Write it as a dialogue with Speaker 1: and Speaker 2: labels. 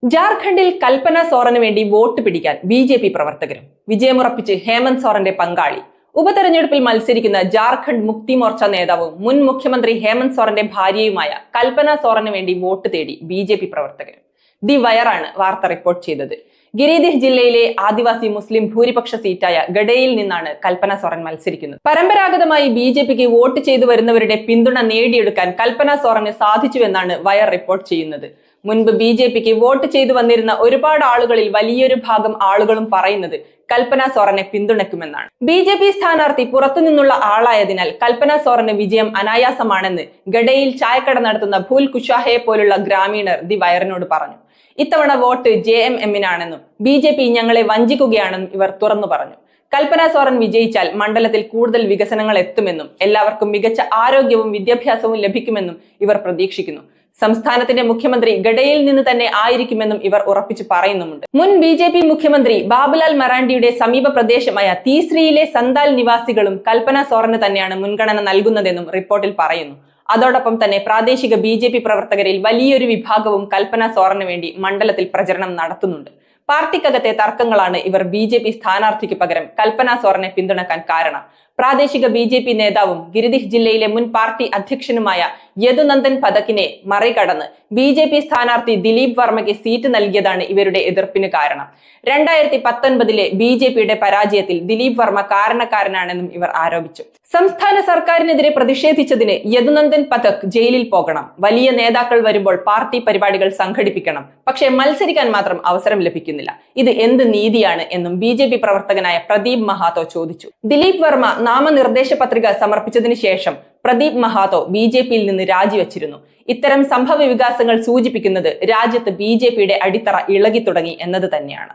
Speaker 1: ജാർഖണ്ഡിൽ കൽപ്പന സോറന് വേണ്ടി വോട്ട് പിടിക്കാൻ ബി.ജെ.പി. പ്രവർത്തകരും വിജയമുറപ്പിച്ച് ഹേമന്ത് സോറന്റെ പങ്കാളി. ഉപതെരഞ്ഞെടുപ്പിൽ മത്സരിക്കുന്ന ജാർഖണ്ഡ് മുക്തി മോർച്ച നേതാവും മുൻ മുഖ്യമന്ത്രി ഹേമന്ത് സോറന്റെ ഭാര്യയുമായ കൽപ്പന സോറന് വേണ്ടി വോട്ട് തേടി ബി.ജെ.പി. പ്രവർത്തകർ. ദി വയറാണ് വാർത്ത റിപ്പോർട്ട് ചെയ്തത്. ഗിരിദിഹ് ജില്ലയിലെ ആദിവാസി മുസ്ലിം ഭൂരിപക്ഷ സീറ്റായ ഗഡയിൽ നിന്നാണ് കൽപ്പന സോറൻ മത്സരിക്കുന്നത്. പരമ്പരാഗതമായി ബി.ജെ.പിക്ക് വോട്ട് ചെയ്തു വരുന്നവരുടെ പിന്തുണ നേടിയെടുക്കാൻ കൽപ്പന സോറന് സാധിച്ചുവെന്നാണ് വയർ റിപ്പോർട്ട് ചെയ്യുന്നത്. മുൻപ് ബി.ജെ.പിക്ക് വോട്ട് ചെയ്തു വന്നിരുന്ന ഒരുപാട് ആളുകളിൽ വലിയൊരു ഭാഗം ആളുകളും പറയുന്നത് കൽപ്പന സോറനെ പിന്തുണയ്ക്കുമെന്നാണ്. ബി.ജെ.പി. സ്ഥാനാർത്ഥി പുറത്തുനിന്നുള്ള ആളായതിനാൽ കൽപ്പന സോറന് വിജയം അനായാസമാണെന്ന് ഗഡയിൽ ചായക്കട നടത്തുന്ന ഭൂൽ കുഷാഹയെ പോലുള്ള ഗ്രാമീണർ ദി വയറിനോട് പറഞ്ഞു. ഇത്തവണ വോട്ട് JMMനാണെന്നും ബി.ജെ.പി. ഞങ്ങളെ വഞ്ചിക്കുകയാണെന്നും ഇവർ തുറന്നു പറഞ്ഞു. കൽപ്പന സോറൻ വിജയിച്ചാൽ മണ്ഡലത്തിൽ കൂടുതൽ വികസനങ്ങൾ എത്തുമെന്നും എല്ലാവർക്കും മികച്ച ആരോഗ്യവും വിദ്യാഭ്യാസവും ലഭിക്കുമെന്നും ഇവർ പ്രതീക്ഷിക്കുന്നു. സംസ്ഥാനത്തിന്റെ മുഖ്യമന്ത്രി ഗഡയിൽ നിന്ന് തന്നെ ആയിരിക്കുമെന്നും ഇവർ ഉറപ്പിച്ചു പറയുന്നുമുണ്ട്. മുൻ ബി.ജെ.പി. മുഖ്യമന്ത്രി ബാബുലാൽ മറാണ്ടിയുടെ സമീപ പ്രദേശമായ തീസ്രിയിലെ സന്താൽ നിവാസികളും കൽപ്പന സോറന് തന്നെയാണ് മുൻഗണന നൽകുന്നതെന്നും റിപ്പോർട്ടിൽ പറയുന്നു. അതോടൊപ്പം തന്നെ പ്രാദേശിക ബി.ജെ.പി. പ്രവർത്തകരിൽ വലിയൊരു വിഭാഗവും കൽപ്പന സോറന് വേണ്ടി മണ്ഡലത്തിൽ പ്രചരണം നടത്തുന്നുണ്ട്. പാർട്ടിക്കകത്തെ തർക്കങ്ങളാണ് ഇവർ ബി.ജെ.പി. സ്ഥാനാർത്ഥിക്ക് പകരം കൽപ്പന സോറനെ പിന്തുണക്കാൻ കാരണം. പ്രാദേശിക ബി.ജെ.പി. നേതാവും ഗിരിദിഹ് ജില്ലയിലെ മുൻ പാർട്ടി അധ്യക്ഷനുമായ യദുനന്ദൻ പഥക്കിനെ മറികടന്ന് ബി.ജെ.പി. സ്ഥാനാർത്ഥി ദിലീപ് വർമ്മയ്ക്ക് സീറ്റ് നൽകിയതാണ് ഇവരുടെ എതിർപ്പിന് കാരണം. 2019 ബി.ജെ.പിയുടെ പരാജയത്തിൽ ദിലീപ് വർമ്മ കാരണക്കാരനാണെന്നും ഇവർ ആരോപിച്ചു. സംസ്ഥാന സർക്കാരിനെതിരെ പ്രതിഷേധിച്ചതിന് യദുനന്ദൻ പഥക് ജയിലിൽ പോകണം. വലിയ നേതാക്കൾ വരുമ്പോൾ പാർട്ടി പരിപാടികൾ സംഘടിപ്പിക്കണം, പക്ഷേ മത്സരിക്കാൻ മാത്രം അവസരം ലഭിക്കുന്നില്ല. ഇത് എന്ത് നീതിയാണ് എന്നും ബി.ജെ.പി. പ്രവർത്തകനായ പ്രദീപ് മഹാതോ ചോദിച്ചു. ദിലീപ് വർമ്മ നാമനിർദ്ദേശ പത്രിക സമർപ്പിച്ചതിന് ശേഷം പ്രദീപ് മഹാതോ ബി.ജെ.പിയിൽ നിന്ന് രാജിവെച്ചിരുന്നു. ഇത്തരം സംഭവ വികാസങ്ങൾ സൂചിപ്പിക്കുന്നത് രാജ്യത്ത് ബി.ജെ.പിയുടെ അടിത്തറ ഇളകി തുടങ്ങി എന്നത് തന്നെയാണ്.